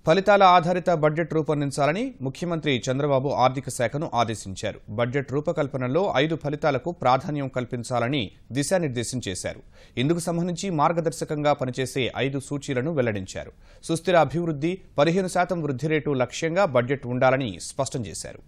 ఫలితాల ఆధారిత బడ్జెట్ రూపొందించాలని ముఖ్యమంత్రి చంద్రబాబు ఆర్థిక శాఖను ఆదేశించారు. బడ్జెట్ రూపకల్పనలో 5 ఫలితాలకు ప్రాధాన్యం కల్పించాలని దిశానిర్దేశం చేశారు. ఇందుకు సంబంధించి మార్గదర్శకంగా పనిచేసే 5 సూచీలను వెల్లడించారు. సుస్థిర అభివృద్ధి, 15% వృద్ధి రేటు లక్ష్యంగా బడ్జెట్ ఉండాలని స్పష్టం చేశారు.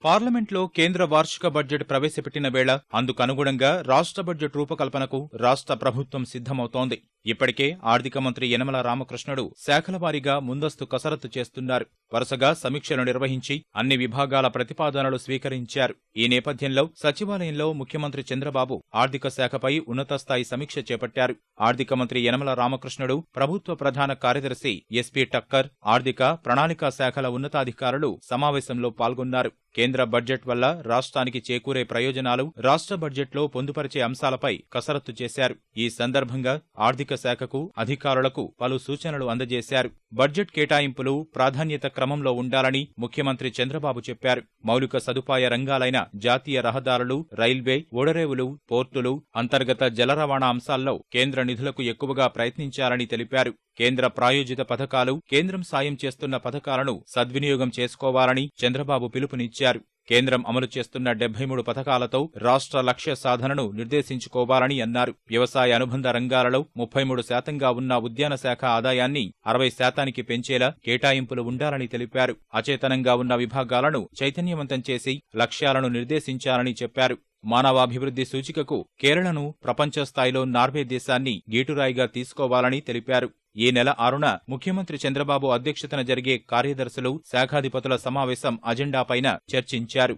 పార్లమెంట్లో కేంద్ర వార్షిక బడ్జెట్ ప్రవేశపెట్టిన వేళ అందుకనుగుణంగా రాష్ట్ర బడ్జెట్ రూపకల్పనకు రాష్ట్ర ప్రభుత్వం సిద్ధమవుతోంది. ఇప్పటికే ఆర్థిక మంత్రి యనమల రామకృష్ణుడు శాఖల వారీగా ముందస్తు కసరత్తు చేస్తున్నారు. వరుసగా సమీక్షలు నిర్వహించి అన్ని విభాగాల ప్రతిపాదనలు స్వీకరించారు. ఈ నేపథ్యంలో సచివాలయంలో ముఖ్యమంత్రి చంద్రబాబు ఆర్థిక శాఖపై ఉన్నతస్థాయి సమీక్ష చేపట్టారు. ఆర్థిక మంత్రి యనమల రామకృష్ణుడు, ప్రభుత్వ ప్రధాన కార్యదర్శి ఎస్పీ టక్కర్, ఆర్థిక ప్రణాళికా శాఖల ఉన్నతాధికారులు సమావేశంలో పాల్గొన్నారు. కేంద్ర బడ్జెట్ వల్ల రాష్ట్రానికి చేకూరే ప్రయోజనాలు, రాష్ట్ర బడ్జెట్లో పొందుపరిచే అంశాలపై కసరత్తు చేశారు. ఈ సందర్భంగా ఆర్థిక శాఖకు, అధికారులకు పలు సూచనలు అందజేశారు. బడ్జెట్ కేటాయింపులు ప్రాధాన్యత క్రమంలో ఉండాలని ముఖ్యమంత్రి చంద్రబాబు చెప్పారు. మౌలిక సదుపాయ రంగాలైన జాతీయ రహదారులు, రైల్వే, ఓడరేవులు, పోర్టులు, అంతర్గత జల రవాణా అంశాల్లో కేంద్ర నిధులకు ఎక్కువగా ప్రయత్నించాలని తెలిపారు. కేంద్ర ప్రాయోజిత పథకాలు, కేంద్రం సాయం చేస్తున్న పథకాలను సద్వినియోగం చేసుకోవాలని చంద్రబాబు పిలుపునిచ్చారు. కేంద్రం అమలు చేస్తున్న 73 పథకాలతో రాష్ట్ర లక్ష్య సాధనను నిర్దేశించుకోవాలని అన్నారు. వ్యవసాయ అనుబంధ రంగాలలో 33% ఉన్న ఉద్యాన శాఖ ఆదాయాన్ని 60% పెంచేలా కేటాయింపులు ఉండాలని తెలిపారు. అచేతనంగా ఉన్న విభాగాలను చైతన్యవంతం చేసి లక్ష్యాలను నిర్దేశించాలని చెప్పారు. మానవాభివృద్ధి సూచికకు కేరళను ప్రపంచ స్థాయిలో నార్వే దేశాన్ని గీటురాయిగా తీసుకోవాలని తెలిపారు. ఈ నెల 6న ముఖ్యమంత్రి చంద్రబాబు అధ్యక్షతన జరిగే కార్యదర్శులు, శాఖాధిపతుల సమావేశం అజెండాపైన చర్చించారు.